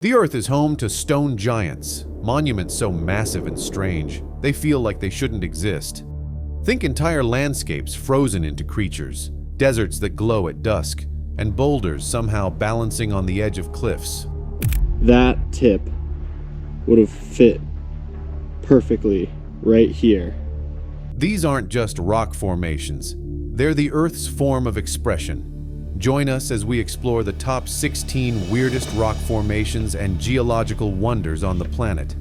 The Earth is home to stone giants, monuments so massive and strange, they feel like they shouldn't exist. Think entire landscapes frozen into creatures, deserts that glow at dusk, and boulders somehow balancing on the edge of cliffs. That tip would have fit perfectly right here. These aren't just rock formations, they're the Earth's form of expression. Join us as we explore the top 16 weirdest rock formations and geological wonders on the planet.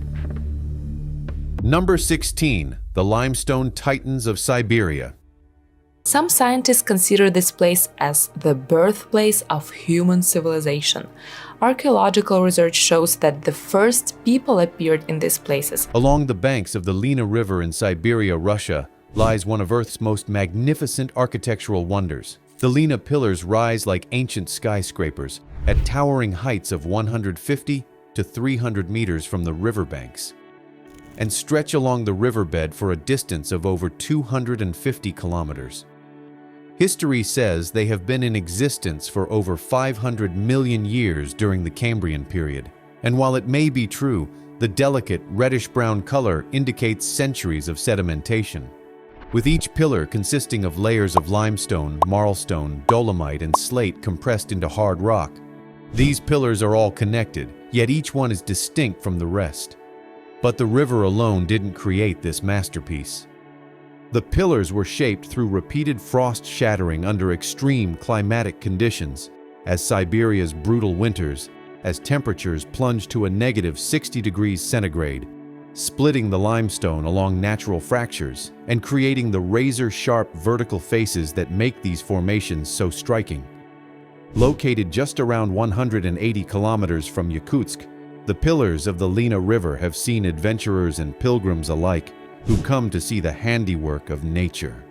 Number 16, the Limestone Titans of Siberia. Some scientists consider this place as the birthplace of human civilization. Archaeological research shows that the first people appeared in these places. Along the banks of the Lena River in Siberia, Russia, lies one of Earth's most magnificent architectural wonders. The Lena pillars rise like ancient skyscrapers at towering heights of 150 to 300 meters from the riverbanks and stretch along the riverbed for a distance of over 250 kilometers. History says they have been in existence for over 500 million years during the Cambrian period, and while it may be true, the delicate reddish-brown color indicates centuries of sedimentation. With each pillar consisting of layers of limestone, marlstone, dolomite, and slate compressed into hard rock. These pillars are all connected, yet each one is distinct from the rest. But the river alone didn't create this masterpiece. The pillars were shaped through repeated frost shattering under extreme climatic conditions, as Siberia's brutal winters, as temperatures plunged to a negative 60 degrees centigrade, splitting the limestone along natural fractures and creating the razor-sharp vertical faces that make these formations so striking. Located just around 180 kilometers from Yakutsk, the pillars of the Lena River have seen adventurers and pilgrims alike who come to see the handiwork of nature.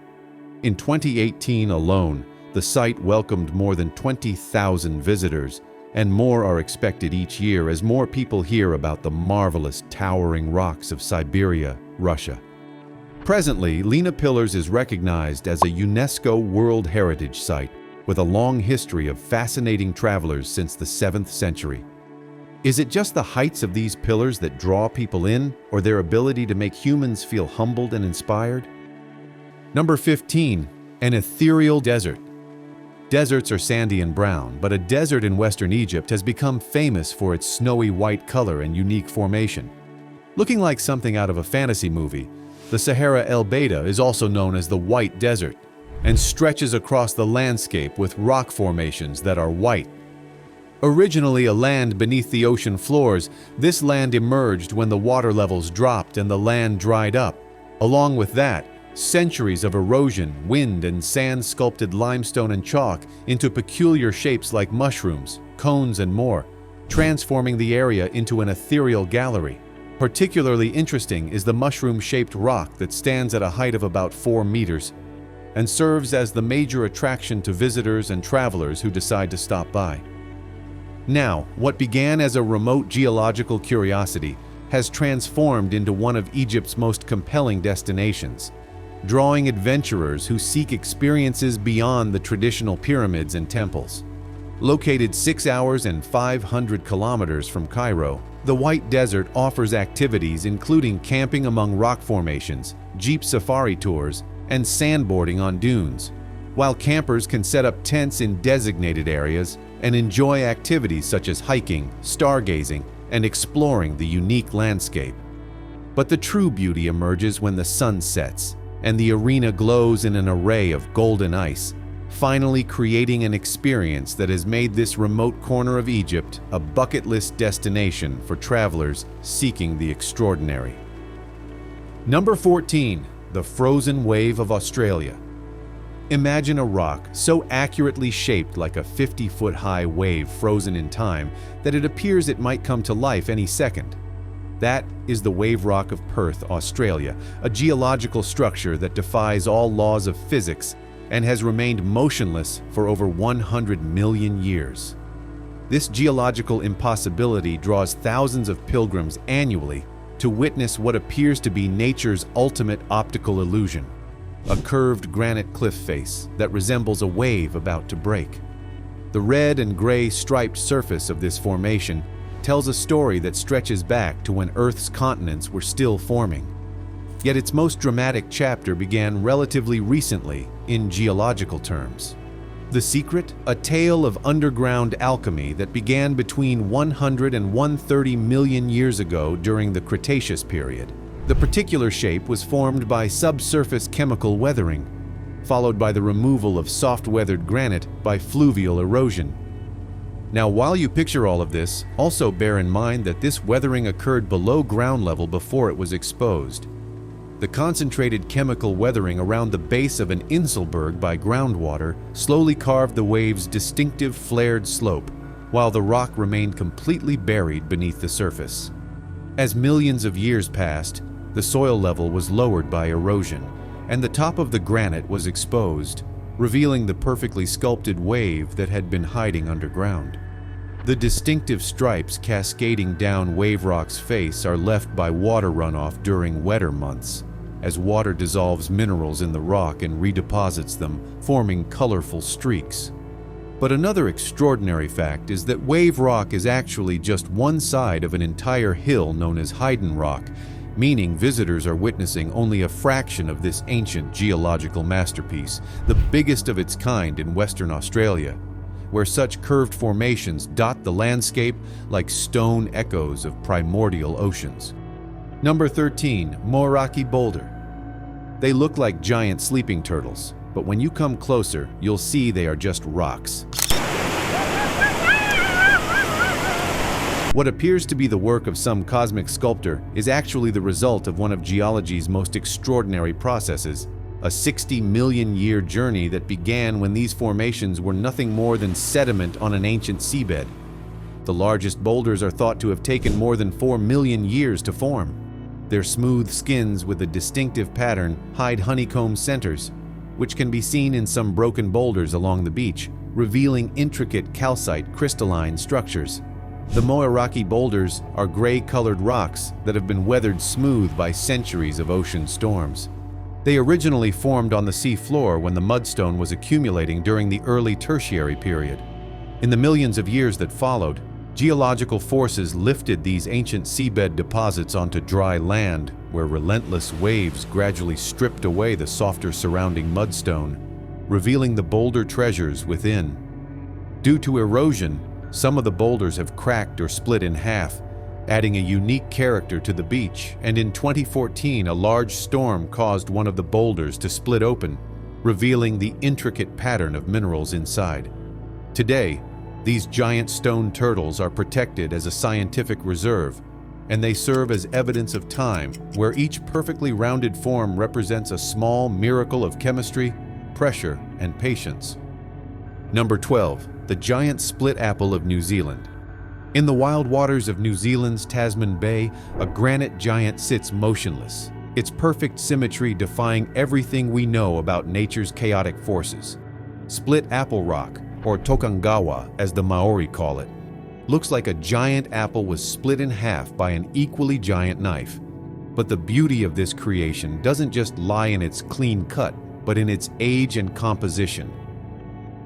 In 2018 alone, the site welcomed more than 20,000 visitors, and more are expected each year as more people hear about the marvelous towering rocks of Siberia, Russia. Presently, Lena Pillars is recognized as a UNESCO World Heritage Site with a long history of fascinating travelers since the 7th century. Is it just the heights of these pillars that draw people in, or their ability to make humans feel humbled and inspired? Number 15, an ethereal desert. Deserts are sandy and brown, but a desert in western Egypt has become famous for its snowy white color and unique formation. Looking like something out of a fantasy movie, the Sahara El Beida is also known as the White Desert and stretches across the landscape with rock formations that are white. Originally a land beneath the ocean floors, this land emerged when the water levels dropped and the land dried up. Along with that, centuries of erosion, wind, and sand sculpted limestone and chalk into peculiar shapes like mushrooms, cones, and more, transforming the area into an ethereal gallery. Particularly interesting is the mushroom-shaped rock that stands at a height of about 4 meters and serves as the major attraction to visitors and travelers who decide to stop by. Now, what began as a remote geological curiosity has transformed into one of Egypt's most compelling destinations, drawing adventurers who seek experiences beyond the traditional pyramids and temples. Located 6 hours and 500 kilometers from Cairo, the White Desert offers activities including camping among rock formations, jeep safari tours, and sandboarding on dunes, while campers can set up tents in designated areas and enjoy activities such as hiking, stargazing, and exploring the unique landscape. But the true beauty emerges when the sun sets and the arena glows in an array of golden ice, finally creating an experience that has made this remote corner of Egypt a bucket list destination for travelers seeking the extraordinary. Number 14, the frozen wave of Australia. Imagine a rock so accurately shaped like a 50-foot-high wave frozen in time that it appears it might come to life any second. That is the Wave Rock of Perth, Australia, a geological structure that defies all laws of physics and has remained motionless for over 100 million years. This geological impossibility draws thousands of pilgrims annually to witness what appears to be nature's ultimate optical illusion, a curved granite cliff face that resembles a wave about to break. The red and gray striped surface of this formation tells a story that stretches back to when Earth's continents were still forming. Yet its most dramatic chapter began relatively recently in geological terms. The Secret? A tale of underground alchemy that began between 100 and 130 million years ago during the Cretaceous period. The particular shape was formed by subsurface chemical weathering, followed by the removal of soft-weathered granite by fluvial erosion. Now, while you picture all of this, also bear in mind that this weathering occurred below ground level before it was exposed. The concentrated chemical weathering around the base of an Inselberg by groundwater slowly carved the wave's distinctive flared slope, while the rock remained completely buried beneath the surface. As millions of years passed, the soil level was lowered by erosion, and the top of the granite was exposed, revealing the perfectly sculpted wave that had been hiding underground. The distinctive stripes cascading down wave rock's face are left by water runoff during wetter months, as water dissolves minerals in the rock and redeposits them, forming colorful streaks. But another extraordinary fact is that wave rock is actually just one side of an entire hill known as Hidden Rock, meaning visitors are witnessing only a fraction of this ancient geological masterpiece, the biggest of its kind in Western Australia, where such curved formations dot the landscape like stone echoes of primordial oceans. Number 13, Moroi Boulder. They look like giant sleeping turtles, but when you come closer, you'll see they are just rocks. What appears to be the work of some cosmic sculptor is actually the result of one of geology's most extraordinary processes, a 60 million year journey that began when these formations were nothing more than sediment on an ancient seabed. The largest boulders are thought to have taken more than 4 million years to form. Their smooth skins with a distinctive pattern hide honeycomb centers, which can be seen in some broken boulders along the beach, revealing intricate calcite crystalline structures. The Moroi boulders are gray-colored rocks that have been weathered smooth by centuries of ocean storms. They originally formed on the sea floor when the mudstone was accumulating during the early Tertiary period. In the millions of years that followed, geological forces lifted these ancient seabed deposits onto dry land, where relentless waves gradually stripped away the softer surrounding mudstone, revealing the boulder treasures within. Due to erosion, some of the boulders have cracked or split in half, adding a unique character to the beach, and in 2014 a large storm caused one of the boulders to split open, revealing the intricate pattern of minerals inside. Today, these giant stone turtles are protected as a scientific reserve, and they serve as evidence of time, where each perfectly rounded form represents a small miracle of chemistry, pressure, and patience. Number 12, the giant split apple of New Zealand. In the wild waters of New Zealand's Tasman Bay, a granite giant sits motionless, its perfect symmetry defying everything we know about nature's chaotic forces. Split apple rock, or Tokangawa as the Maori call it, looks like a giant apple was split in half by an equally giant knife. But the beauty of this creation doesn't just lie in its clean cut, but in its age and composition.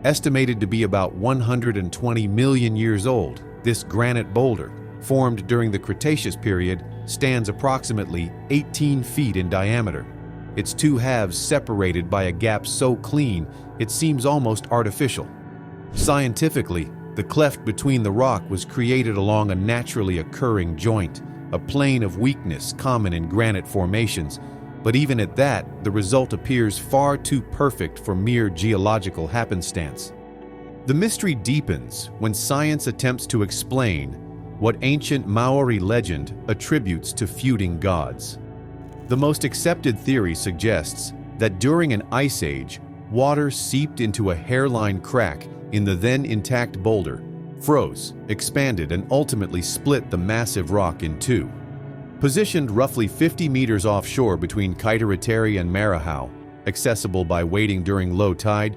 Estimated to be about 120 million years old, this granite boulder, formed during the Cretaceous period, stands approximately 18 feet in diameter. Its two halves separated by a gap so clean it seems almost artificial. Scientifically, the cleft between the rock was created along a naturally occurring joint, a plane of weakness common in granite formations, but even at that, the result appears far too perfect for mere geological happenstance. The mystery deepens when science attempts to explain what ancient Maori legend attributes to feuding gods. The most accepted theory suggests that during an ice age, water seeped into a hairline crack in the then intact boulder, froze, expanded, and ultimately split the massive rock in two. Positioned roughly 50 meters offshore between Kaitariteri and Marahau, accessible by wading during low tide,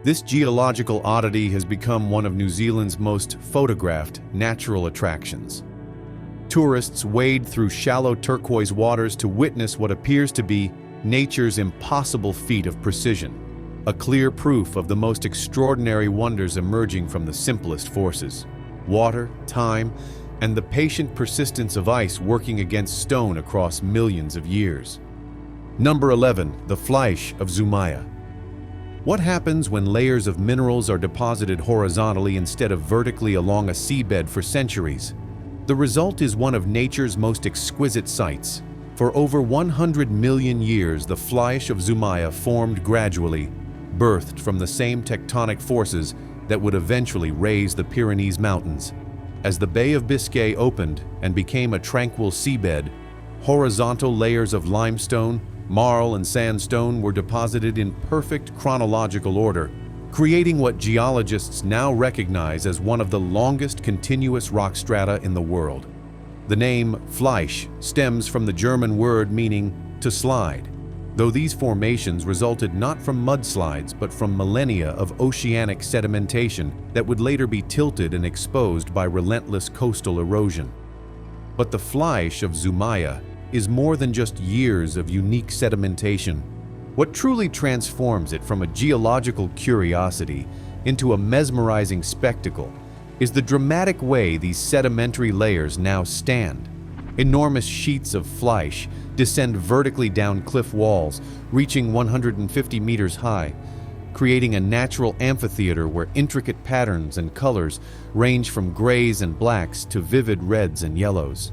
this geological oddity has become one of New Zealand's most photographed natural attractions. Tourists wade through shallow turquoise waters to witness what appears to be nature's impossible feat of precision, a clear proof of the most extraordinary wonders emerging from the simplest forces: water, time, and the patient persistence of ice working against stone across millions of years. Number 11. The Fly of Zumaya. What happens when layers of minerals are deposited horizontally instead of vertically along a seabed for centuries? The result is one of nature's most exquisite sights. For over 100 million years, the Fly of Zumaya formed gradually, birthed from the same tectonic forces that would eventually raise the Pyrenees Mountains. As the Bay of Biscay opened and became a tranquil seabed, horizontal layers of limestone, marl, and sandstone were deposited in perfect chronological order, creating what geologists now recognize as one of the longest continuous rock strata in the world. The name Fleisch stems from the German word meaning to slide, though these formations resulted not from mudslides but from millennia of oceanic sedimentation that would later be tilted and exposed by relentless coastal erosion. But the Fleisch of Zumaya is more than just years of unique sedimentation. What truly transforms it from a geological curiosity into a mesmerizing spectacle is the dramatic way these sedimentary layers now stand. Enormous sheets of fleisch descend vertically down cliff walls, reaching 150 meters high, creating a natural amphitheater where intricate patterns and colors range from grays and blacks to vivid reds and yellows.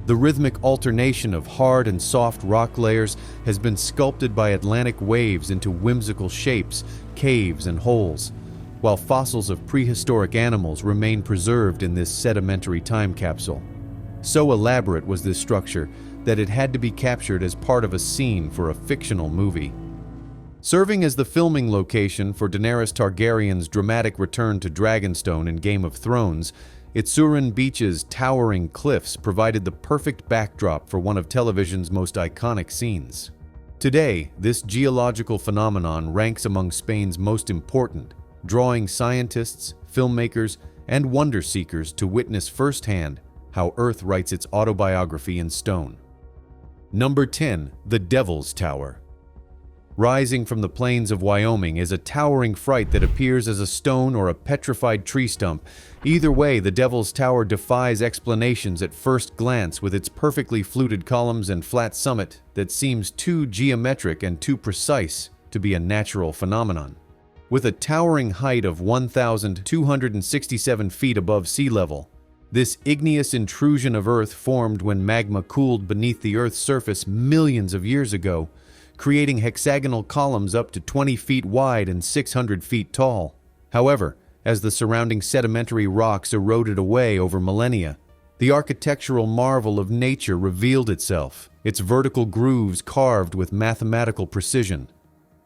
The rhythmic alternation of hard and soft rock layers has been sculpted by Atlantic waves into whimsical shapes, caves, and holes, while fossils of prehistoric animals remain preserved in this sedimentary time capsule. So elaborate was this structure that it had to be captured as part of a scene for a fictional movie. Serving as the filming location for Daenerys Targaryen's dramatic return to Dragonstone in Game of Thrones, Itzuran Beach's towering cliffs provided the perfect backdrop for one of television's most iconic scenes. Today, this geological phenomenon ranks among Spain's most important, drawing scientists, filmmakers, and wonder seekers to witness firsthand how Earth writes its autobiography in stone. Number 10. The Devil's Tower. Rising from the plains of Wyoming is a towering front that appears as a stone or a petrified tree stump. Either way, the Devil's Tower defies explanations at first glance with its perfectly fluted columns and flat summit that seems too geometric and too precise to be a natural phenomenon. With a towering height of 1,267 feet above sea level, this igneous intrusion of Earth formed when magma cooled beneath the Earth's surface millions of years ago, creating hexagonal columns up to 20 feet wide and 600 feet tall. However, as the surrounding sedimentary rocks eroded away over millennia, the architectural marvel of nature revealed itself, its vertical grooves carved with mathematical precision.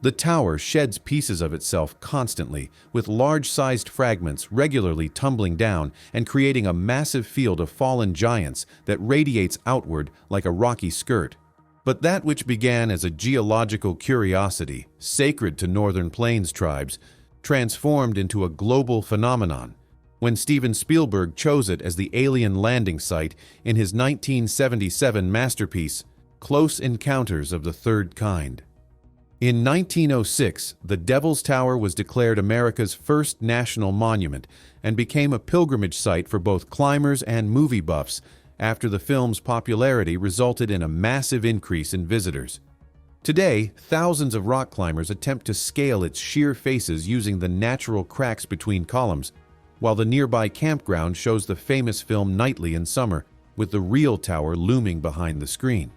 The tower sheds pieces of itself constantly, with large-sized fragments regularly tumbling down and creating a massive field of fallen giants that radiates outward like a rocky skirt. But that which began as a geological curiosity, sacred to Northern Plains tribes, transformed into a global phenomenon when Steven Spielberg chose it as the alien landing site in his 1977 masterpiece, Close Encounters of the Third Kind. In 1906, the Devil's Tower was declared America's first national monument and became a pilgrimage site for both climbers and movie buffs after the film's popularity resulted in a massive increase in visitors. Today, thousands of rock climbers attempt to scale its sheer faces using the natural cracks between columns, while the nearby campground shows the famous film nightly in summer, with the real tower looming behind the screen.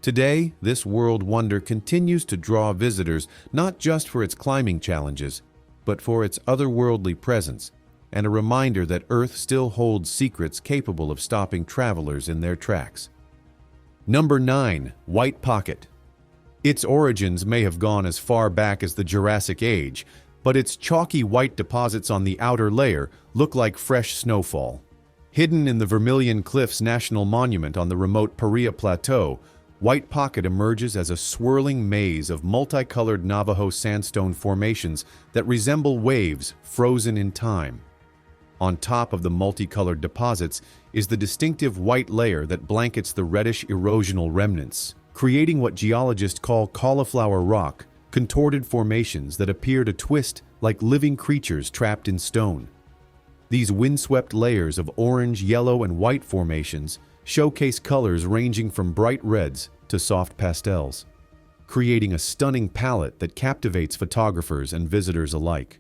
Today, this world wonder continues to draw visitors not just for its climbing challenges, but for its otherworldly presence, and a reminder that Earth still holds secrets capable of stopping travelers in their tracks. Number 9. White Pocket. Its origins may have gone as far back as the Jurassic Age, but its chalky white deposits on the outer layer look like fresh snowfall. Hidden in the Vermilion Cliffs National Monument on the remote Paria Plateau, White Pocket emerges as a swirling maze of multicolored Navajo sandstone formations that resemble waves frozen in time. On top of the multicolored deposits is the distinctive white layer that blankets the reddish erosional remnants, creating what geologists call cauliflower rock, contorted formations that appear to twist like living creatures trapped in stone. These windswept layers of orange, yellow, and white formations showcase colors ranging from bright reds to soft pastels, creating a stunning palette that captivates photographers and visitors alike.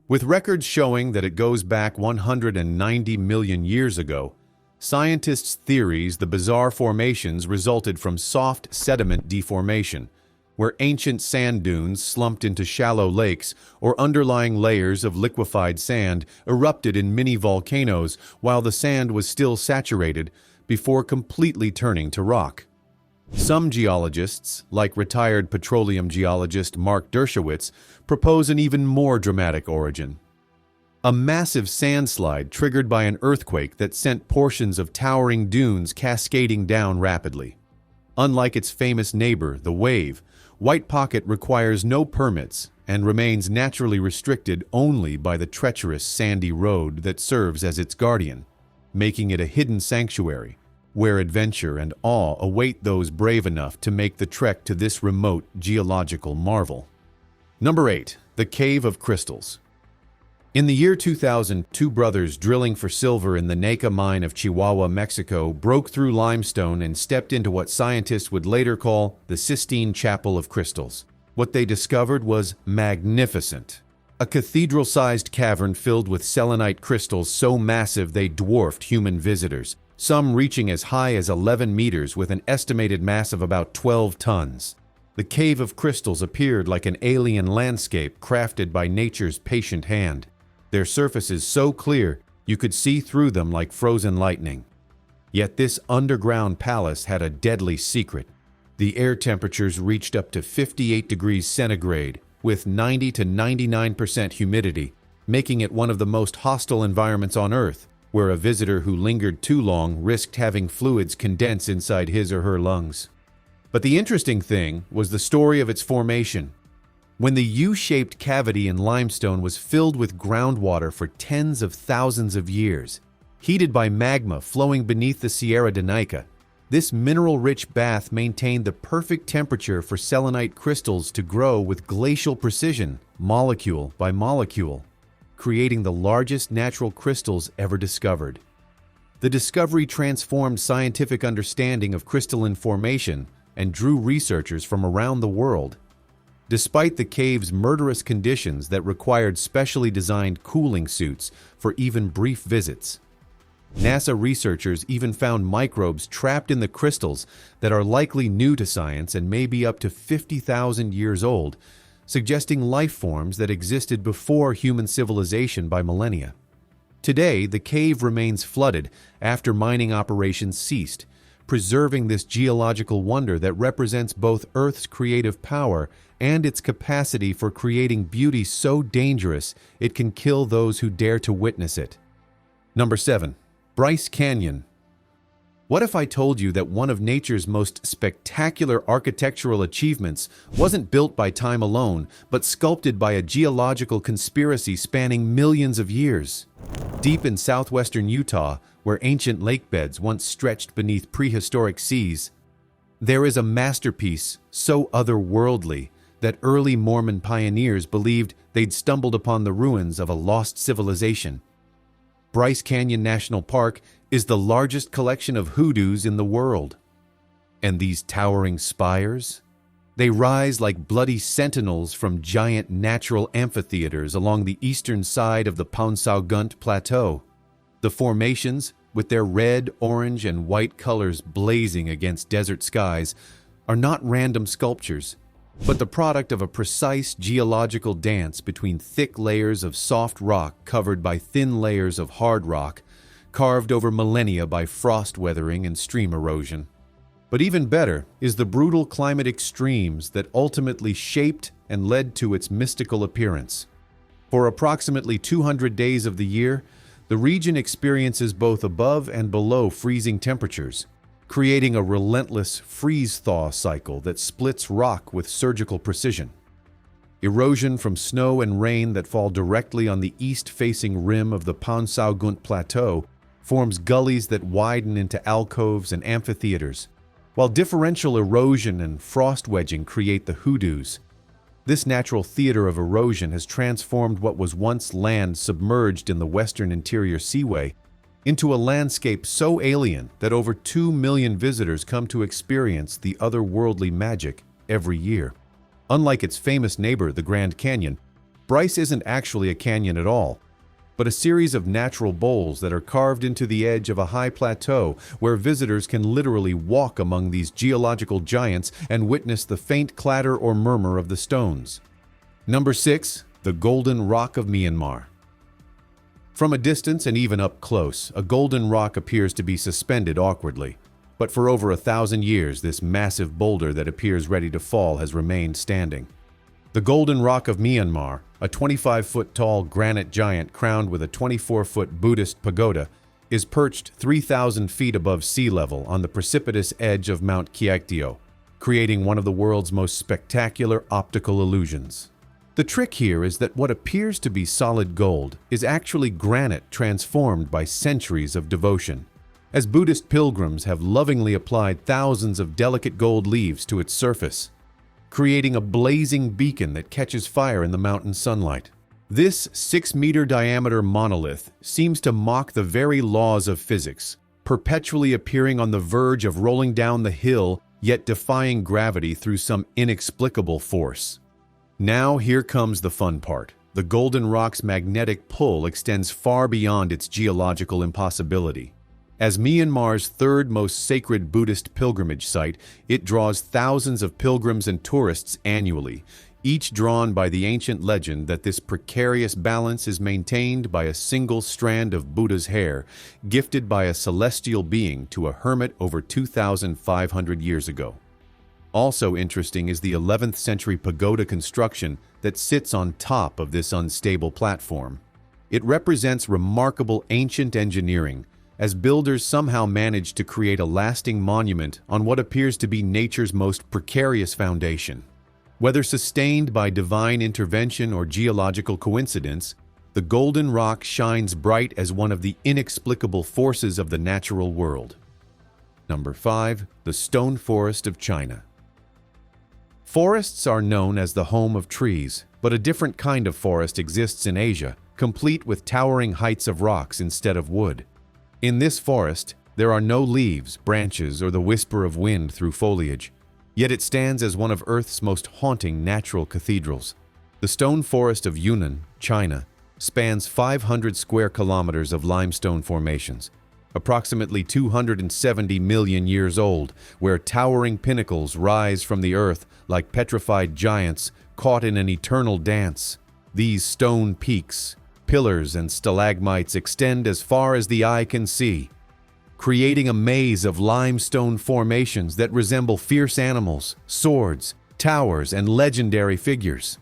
With records showing that it goes back 190 million years ago, scientists theorize the bizarre formations resulted from soft sediment deformation, where ancient sand dunes slumped into shallow lakes or underlying layers of liquefied sand erupted in mini volcanoes while the sand was still saturated before completely turning to rock. Some geologists, like retired petroleum geologist Mark Dershowitz, propose an even more dramatic origin. A massive sandslide triggered by an earthquake that sent portions of towering dunes cascading down rapidly. Unlike its famous neighbor, the wave, White Pocket requires no permits and remains naturally restricted only by the treacherous sandy road that serves as its guardian, making it a hidden sanctuary where adventure and awe await those brave enough to make the trek to this remote geological marvel. Number 8. The Cave of Crystals. In the year 2000, two brothers drilling for silver in the Naka mine of Chihuahua, Mexico, broke through limestone and stepped into what scientists would later call the Sistine Chapel of Crystals. What they discovered was magnificent. A cathedral-sized cavern filled with selenite crystals so massive they dwarfed human visitors, some reaching as high as 11 meters with an estimated mass of about 12 tons. The Cave of Crystals appeared like an alien landscape crafted by nature's patient hand. Their surfaces so clear you could see through them like frozen lightning. Yet this underground palace had a deadly secret. The air temperatures reached up to 58 degrees centigrade, with 90 to 99% humidity, making it one of the most hostile environments on Earth, where a visitor who lingered too long risked having fluids condense inside his or her lungs. But the interesting thing was the story of its formation. When the U-shaped cavity in limestone was filled with groundwater for tens of thousands of years, heated by magma flowing beneath the Sierra de Nika, this mineral-rich bath maintained the perfect temperature for selenite crystals to grow with glacial precision, molecule by molecule, creating the largest natural crystals ever discovered. The discovery transformed scientific understanding of crystalline formation and drew researchers from around the world. Despite the cave's murderous conditions that required specially designed cooling suits for even brief visits, NASA researchers even found microbes trapped in the crystals that are likely new to science and may be up to 50,000 years old, suggesting life forms that existed before human civilization by millennia. Today, the cave remains flooded after mining operations ceased, preserving this geological wonder that represents both Earth's creative power and its capacity for creating beauty so dangerous it can kill those who dare to witness it. Number 7. Bryce Canyon. What if I told you that one of nature's most spectacular architectural achievements wasn't built by time alone, but sculpted by a geological conspiracy spanning millions of years? Deep in southwestern Utah, where ancient lake beds once stretched beneath prehistoric seas, there is a masterpiece so otherworldly that early Mormon pioneers believed they'd stumbled upon the ruins of a lost civilization. Bryce Canyon National Park is the largest collection of hoodoos in the world. And these towering spires? They rise like bloody sentinels from giant natural amphitheaters along the eastern side of the Paunsaugunt Plateau. The formations, with their red, orange, and white colors blazing against desert skies, are not random sculptures, but the product of a precise geological dance between thick layers of soft rock covered by thin layers of hard rock, carved over millennia by frost weathering and stream erosion. But even better is the brutal climate extremes that ultimately shaped and led to its mystical appearance. For approximately 200 days of the year, the region experiences both above and below freezing temperatures, creating a relentless freeze-thaw cycle that splits rock with surgical precision. Erosion from snow and rain that fall directly on the east-facing rim of the Paunsaugunt Plateau forms gullies that widen into alcoves and amphitheaters, while differential erosion and frost wedging create the hoodoos. This natural theater of erosion has transformed what was once land submerged in the western interior seaway into a landscape so alien that over 2 million visitors come to experience the otherworldly magic every year. Unlike its famous neighbor, the Grand Canyon, Bryce isn't actually a canyon at all, but a series of natural bowls that are carved into the edge of a high plateau where visitors can literally walk among these geological giants and witness the faint clatter or murmur of the stones. Number 6. The Golden Rock of Myanmar. From a distance and even up close, a golden rock appears to be suspended awkwardly. But for over 1,000 years, this massive boulder that appears ready to fall has remained standing. The Golden Rock of Myanmar, a 25-foot-tall granite giant crowned with a 24-foot Buddhist pagoda, is perched 3,000 feet above sea level on the precipitous edge of Mount Kyaiktiyo, creating one of the world's most spectacular optical illusions. The trick here is that what appears to be solid gold is actually granite transformed by centuries of devotion, as Buddhist pilgrims have lovingly applied thousands of delicate gold leaves to its surface, creating a blazing beacon that catches fire in the mountain sunlight. This 6-meter diameter monolith seems to mock the very laws of physics, perpetually appearing on the verge of rolling down the hill, yet defying gravity through some inexplicable force. Now here comes the fun part. The Golden Rock's magnetic pull extends far beyond its geological impossibility. As Myanmar's third most sacred Buddhist pilgrimage site, it draws thousands of pilgrims and tourists annually, each drawn by the ancient legend that this precarious balance is maintained by a single strand of Buddha's hair, gifted by a celestial being to a hermit over 2,500 years ago. Also interesting is the 11th century pagoda construction that sits on top of this unstable platform. It represents remarkable ancient engineering, as builders somehow managed to create a lasting monument on what appears to be nature's most precarious foundation. Whether sustained by divine intervention or geological coincidence, the Golden Rock shines bright as one of the inexplicable forces of the natural world. Number 5. The Stone Forest of China. Forests are known as the home of trees, but a different kind of forest exists in Asia, complete with towering heights of rocks instead of wood. In this forest, there are no leaves, branches, or the whisper of wind through foliage, yet it stands as one of Earth's most haunting natural cathedrals. The stone forest of Yunnan, China, spans 500 square kilometers of limestone formations, approximately 270 million years old, where towering pinnacles rise from the earth like petrified giants caught in an eternal dance. These stone peaks, pillars, and stalagmites extend as far as the eye can see, creating a maze of limestone formations that resemble fierce animals, swords, towers, and legendary figures.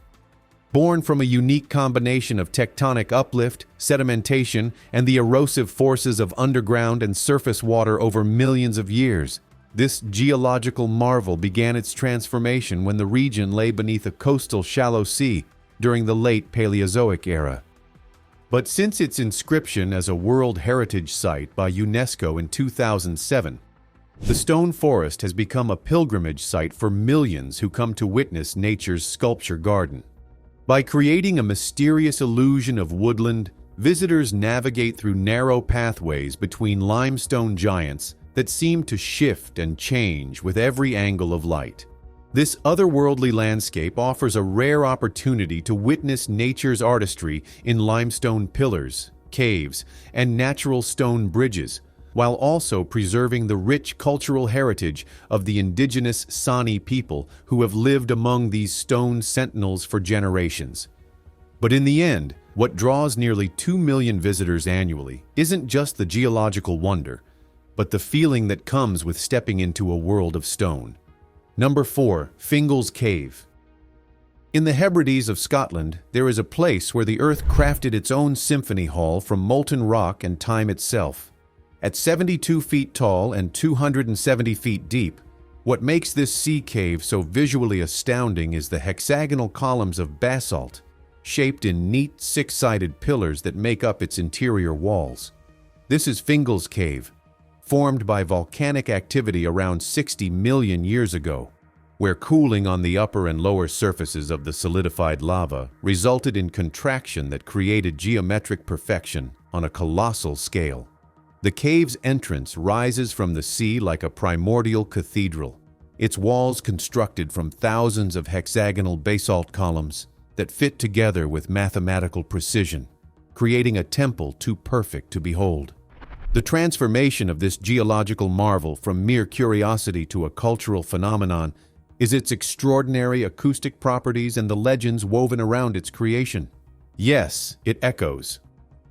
Born from a unique combination of tectonic uplift, sedimentation, and the erosive forces of underground and surface water over millions of years, this geological marvel began its transformation when the region lay beneath a coastal shallow sea during the late Paleozoic era. But since its inscription as a World Heritage Site by UNESCO in 2007, the stone forest has become a pilgrimage site for millions who come to witness nature's sculpture garden. By creating a mysterious illusion of woodland, visitors navigate through narrow pathways between limestone giants that seem to shift and change with every angle of light. This otherworldly landscape offers a rare opportunity to witness nature's artistry in limestone pillars, caves, and natural stone bridges, while also preserving the rich cultural heritage of the indigenous Sani people who have lived among these stone sentinels for generations. But in the end, what draws nearly 2 million visitors annually isn't just the geological wonder, but the feeling that comes with stepping into a world of stone. Number 4. Fingles Cave. In the Hebrides of Scotland, there is a place where the earth crafted its own symphony hall from molten rock and time itself. At 72 feet tall and 270 feet deep, what makes this sea cave so visually astounding is the hexagonal columns of basalt, shaped in neat six-sided pillars that make up its interior walls. This is Fingles Cave, formed by volcanic activity around 60 million years ago. where cooling on the upper and lower surfaces of the solidified lava resulted in contraction that created geometric perfection on a colossal scale. The cave's entrance rises from the sea like a primordial cathedral, its walls constructed from thousands of hexagonal basalt columns that fit together with mathematical precision, creating a temple too perfect to behold. The transformation of this geological marvel from mere curiosity to a cultural phenomenon is its extraordinary acoustic properties and the legends woven around its creation. Yes, it echoes.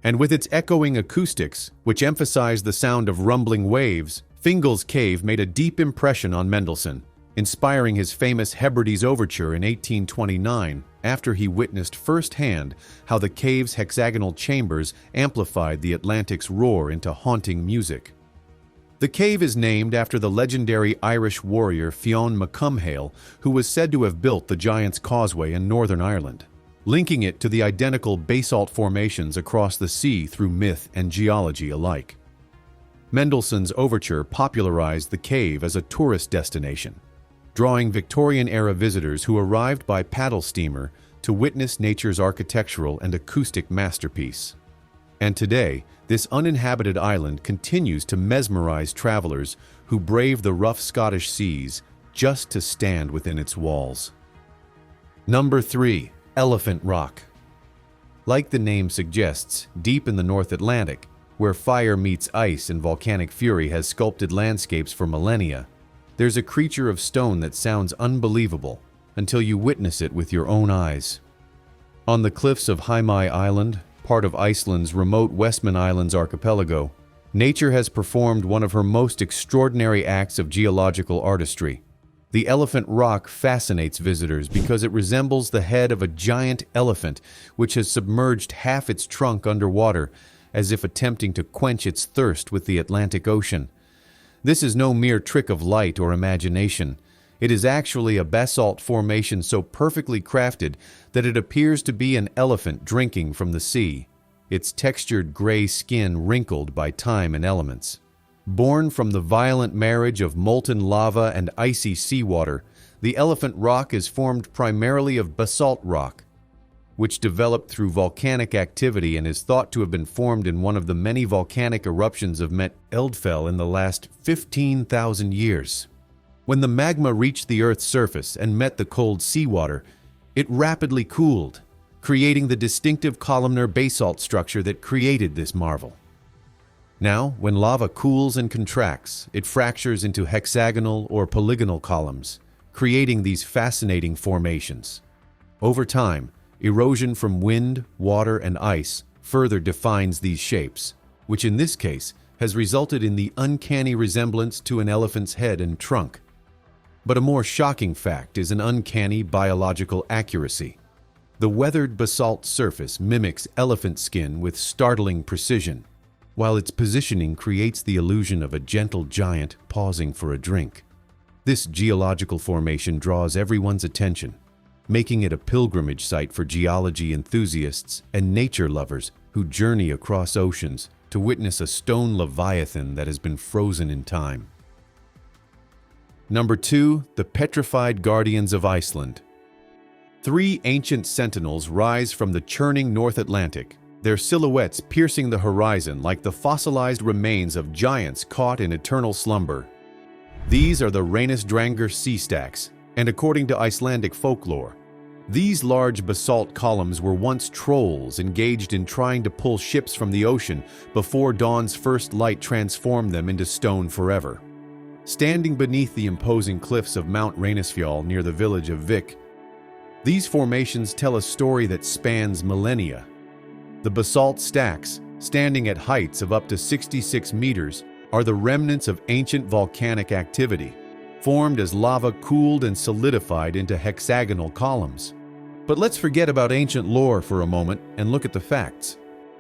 And with its echoing acoustics, which emphasize the sound of rumbling waves, Fingles Cave made a deep impression on Mendelssohn, inspiring his famous Hebrides Overture in 1829 after he witnessed firsthand how the cave's hexagonal chambers amplified the Atlantic's roar into haunting music. The cave is named after the legendary Irish warrior Fionn Macumhale, who was said to have built the Giant's Causeway in Northern Ireland, linking it to the identical basalt formations across the sea through myth and geology alike. Mendelssohn's overture popularized the cave as a tourist destination, drawing Victorian-era visitors who arrived by paddle steamer to witness nature's architectural and acoustic masterpiece. And today, this uninhabited island continues to mesmerize travelers who brave the rough Scottish seas just to stand within its walls. Number 3. Elephant Rock. Like the name suggests, deep in the North Atlantic, where fire meets ice and volcanic fury has sculpted landscapes for millennia, there's a creature of stone that sounds unbelievable until you witness it with your own eyes. On the cliffs of Heimaey Island, part of Iceland's remote Westman Islands archipelago, nature has performed one of her most extraordinary acts of geological artistry. The Elephant Rock fascinates visitors because it resembles the head of a giant elephant which has submerged half its trunk underwater, as if attempting to quench its thirst with the Atlantic Ocean. This is no mere trick of light or imagination. It is actually a basalt formation so perfectly crafted that it appears to be an elephant drinking from the sea, its textured gray skin wrinkled by time and elements. Born from the violent marriage of molten lava and icy seawater, the Elephant Rock is formed primarily of basalt rock, which developed through volcanic activity and is thought to have been formed in one of the many volcanic eruptions of Met Eldfell in the last 15,000 years. When the magma reached the Earth's surface and met the cold seawater, it rapidly cooled, creating the distinctive columnar basalt structure that created this marvel. Now, when lava cools and contracts, it fractures into hexagonal or polygonal columns, creating these fascinating formations. Over time, erosion from wind, water, and ice further defines these shapes, which in this case has resulted in the uncanny resemblance to an elephant's head and trunk. But a more shocking fact is an uncanny biological accuracy. The weathered basalt surface mimics elephant skin with startling precision, while its positioning creates the illusion of a gentle giant pausing for a drink. This geological formation draws everyone's attention, making it a pilgrimage site for geology enthusiasts and nature lovers who journey across oceans to witness a stone leviathan that has been frozen in time. Number 2. The Petrified Guardians of Iceland. 3 ancient sentinels rise from the churning North Atlantic, their silhouettes piercing the horizon like the fossilized remains of giants caught in eternal slumber. These are the Reynisdrangar sea stacks, and according to Icelandic folklore, these large basalt columns were once trolls engaged in trying to pull ships from the ocean before dawn's first light transformed them into stone forever. Standing beneath the imposing cliffs of Mount Reynisfjall near the village of Vik, these formations tell a story that spans millennia. The basalt stacks, standing at heights of up to 66 meters, are the remnants of ancient volcanic activity, formed as lava cooled and solidified into hexagonal columns. But let's forget about ancient lore for a moment and look at the facts.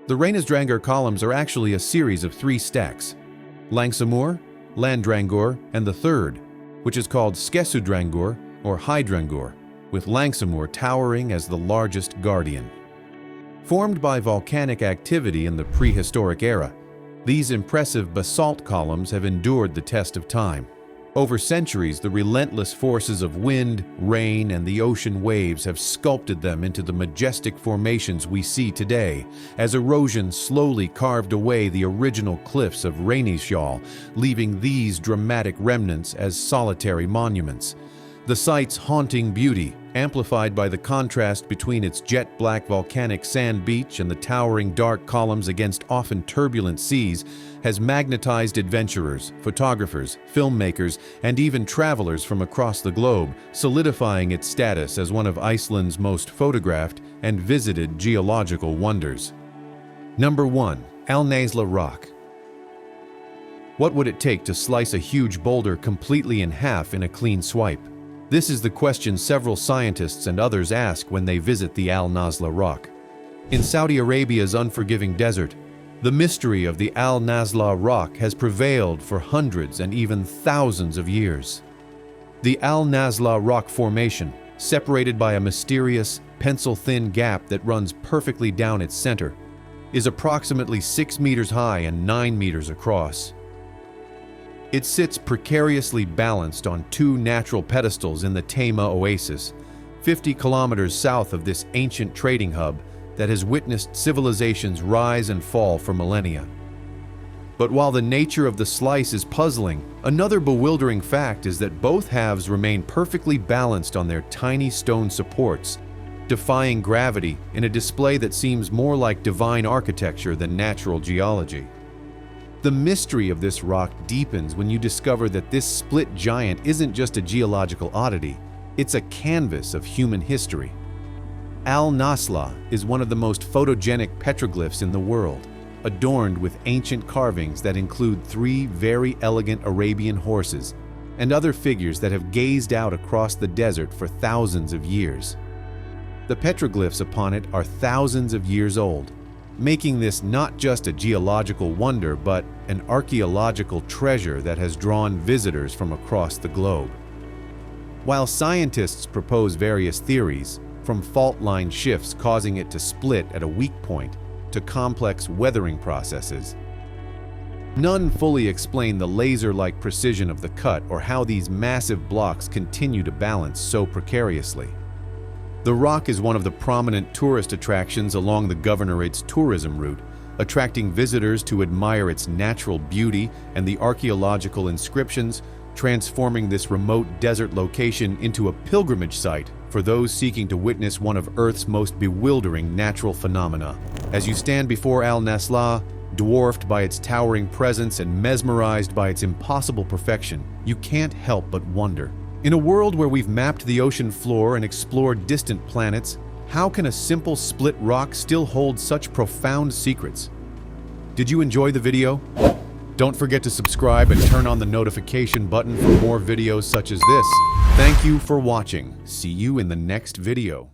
The Reynisdrangar columns are actually a series of 3 stacks: Langsamur, Landrangur, and the third, which is called Skesudrangur or Hydrangur, with Langsamur towering as the largest guardian. Formed by volcanic activity in the prehistoric era, these impressive basalt columns have endured the test of time. Over centuries, the relentless forces of wind, rain, and the ocean waves have sculpted them into the majestic formations we see today, as erosion slowly carved away the original cliffs of Rainisjal, leaving these dramatic remnants as solitary monuments. The site's haunting beauty, amplified by the contrast between its jet-black volcanic sand beach and the towering dark columns against often turbulent seas, has magnetized adventurers, photographers, filmmakers, and even travelers from across the globe, solidifying its status as one of Iceland's most photographed and visited geological wonders. Number 1. Nasla Rock. What would it take to slice a huge boulder completely in half in a clean swipe? This is the question several scientists and others ask when they visit the Nasla Rock. In Saudi Arabia's unforgiving desert, the mystery of the Nasla Rock has prevailed for hundreds and even thousands of years. The Nasla Rock Formation, separated by a mysterious, pencil-thin gap that runs perfectly down its center, is approximately 6 meters high and 9 meters across. It sits precariously balanced on 2 natural pedestals in the Tama Oasis, 50 kilometers south of this ancient trading hub that has witnessed civilizations rise and fall for millennia. But while the nature of the slice is puzzling, another bewildering fact is that both halves remain perfectly balanced on their tiny stone supports, defying gravity in a display that seems more like divine architecture than natural geology. The mystery of this rock deepens when you discover that this split giant isn't just a geological oddity, it's a canvas of human history. Nasla is one of the most photogenic petroglyphs in the world, adorned with ancient carvings that include 3 very elegant Arabian horses and other figures that have gazed out across the desert for thousands of years. The petroglyphs upon it are thousands of years old, making this not just a geological wonder but an archaeological treasure that has drawn visitors from across the globe. While scientists propose various theories, from fault line shifts causing it to split at a weak point to complex weathering processes, none fully explain the laser-like precision of the cut or how these massive blocks continue to balance so precariously. The rock is one of the prominent tourist attractions along the governorate's tourism route, attracting visitors to admire its natural beauty and the archaeological inscriptions, transforming this remote desert location into a pilgrimage site for those seeking to witness one of Earth's most bewildering natural phenomena. As you stand before Nasla, dwarfed by its towering presence and mesmerized by its impossible perfection, you can't help but wonder. In a world where we've mapped the ocean floor and explored distant planets, how can a simple split rock still hold such profound secrets? Did you enjoy the video? Don't forget to subscribe and turn on the notification button for more videos such as this. Thank you for watching. See you in the next video.